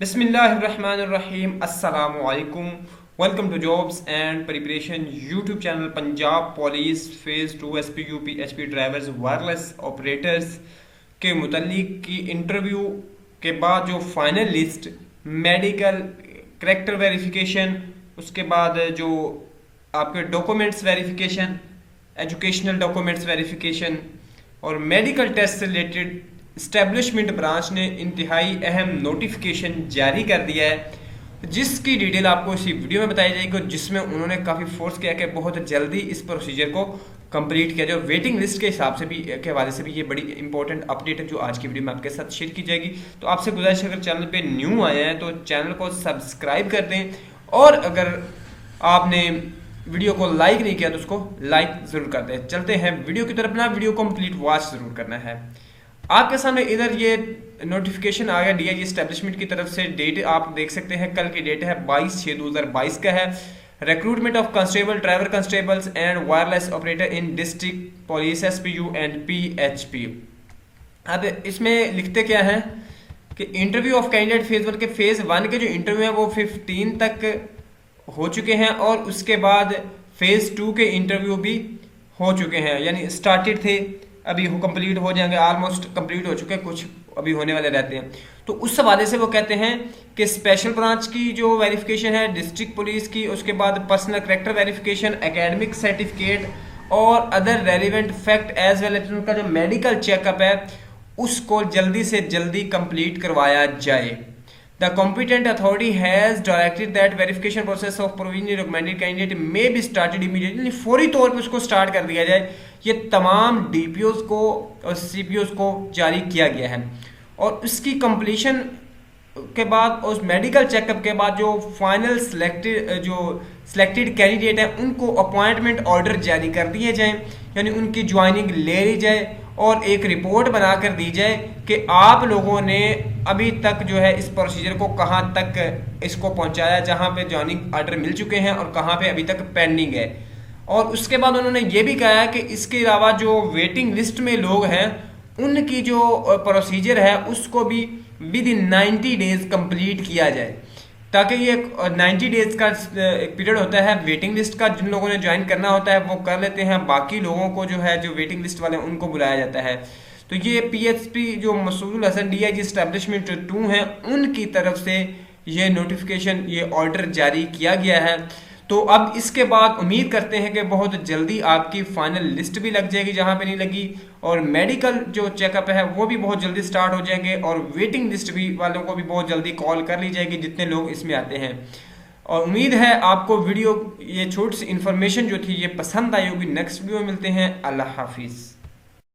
बिस्मिल्लाहिर्रहमानिर्रहीम अस्सलामुअलैकुम। Welcome to jobs and preparation YouTube channel. Punjab police phase 2 SPU PHP drivers wireless operators के मुतल्लिक की इंटरव्यू के बाद जो final list, medical character verification, उसके बाद जो आपके documents verification, educational documents verification और मेडिकल टेस्ट से रिलेटेड इस्टेब्लिशमेंट ब्रांच ने इंतहाई अहम नोटिफिकेशन जारी कर दिया है, जिसकी डिटेल आपको इसी वीडियो में बताई जाएगी, जिसमें उन्होंने काफ़ी फोर्स किया कि बहुत जल्दी इस प्रोसीजर को कंप्लीट किया जाए। वेटिंग लिस्ट के हिसाब से भी के हवाले से भी ये बड़ी इंपॉर्टेंट अपडेट है जो आज की वीडियो में आपके साथ शेयर की जाएगी। तो आपसे गुजारिश है, अगर चैनल पे न्यू आए हैं तो चैनल को सब्सक्राइब कर दें, और अगर आपने वीडियो को लाइक नहीं किया तो उसको लाइक ज़रूर कर दें। चलते हैं वीडियो की तरफ ना, वीडियो कंप्लीट वॉच ज़रूर करना है। आपके सामने इधर ये नोटिफिकेशन आ गया डीआईजी एस्टेब्लिशमेंट की तरफ से। डेट आप देख सकते हैं, कल की डेट है 22/6/2022 का है। Recruitment of constable, driver constables and wireless operator in district police SPU and PHP. अब इसमें लिखते क्या है कि इंटरव्यू ऑफ कैंडिडेट फेज 1 के जो इंटरव्यू है वो 15 तक हो चुके हैं, और उसके बाद फेज 2 के इंटरव्यू भी हो चुके हैं, यानी स्टार्टेड थे, अभी वो कंप्लीट हो जाएंगे, ऑलमोस्ट कंप्लीट हो चुके हैं, कुछ अभी होने वाले रहते हैं। तो उस हवाले से वो कहते हैं कि स्पेशल ब्रांच की जो वेरिफिकेशन है, डिस्ट्रिक्ट पुलिस की, उसके बाद personal character verification, academic certificate और other relevant fact as well as उनका जो मेडिकल चेकअप है उसको जल्दी से जल्दी कंप्लीट करवाया जाए। The competent authority has directed that verification process of provisionally recommended candidate may be started immediately। फौरी तौर पे उसको स्टार्ट कर दिया जाए। ये तमाम डीपीओज को और सीपीओज को जारी किया गया है, और उसकी कंप्लीशन के बाद उस मेडिकल चेकअप के बाद जो फाइनल सिलेक्टेड कैंडिडेट है उनको अपॉइंटमेंट ऑर्डर जारी कर दिए जाएं, यानी उनकी ज्वाइनिंग ले ली जाए और एक रिपोर्ट बनाकर दी जाए कि आप लोगों ने अभी तक जो है इस प्रोसीजर को कहां तक इसको पहुंचाया, जहां पे ज्वाइनिंग ऑर्डर मिल चुके हैं और कहां पे अभी तक पेंडिंग है। और उसके बाद उन्होंने ये भी कहा है कि इसके अलावा जो वेटिंग लिस्ट में लोग हैं उनकी जो प्रोसीजर है उसको भी विद इन 90 डेज कंप्लीट किया जाए, ताकि ये 90 डेज का एक पीरियड होता है वेटिंग लिस्ट का। जिन लोगों ने ज्वाइन करना होता है वो कर लेते हैं, बाकी लोगों को जो है जो वेटिंग लिस्ट वाले उनको बुलाया जाता है। तो ये पीएचपी जो मसूद हसन डीआईजी एस्टेब्लिशमेंट 2 हैं उनकी तरफ से ये नोटिफिकेशन, ये ऑर्डर जारी किया गया है। तो अब इसके बाद उम्मीद करते हैं कि बहुत जल्दी आपकी फाइनल लिस्ट भी लग जाएगी जहां पे नहीं लगी, और मेडिकल जो चेकअप है वो भी बहुत जल्दी स्टार्ट हो जाएंगे, और वेटिंग लिस्ट भी वालों को भी बहुत जल्दी कॉल कर ली जाएगी जितने लोग इसमें आते हैं। और उम्मीद है आपको वीडियो, ये छोटी सी इन्फॉर्मेशन जो थी ये पसंद आई होगी। नेक्स्ट वीडियो में मिलते हैं। अल्लाह हाफिज़।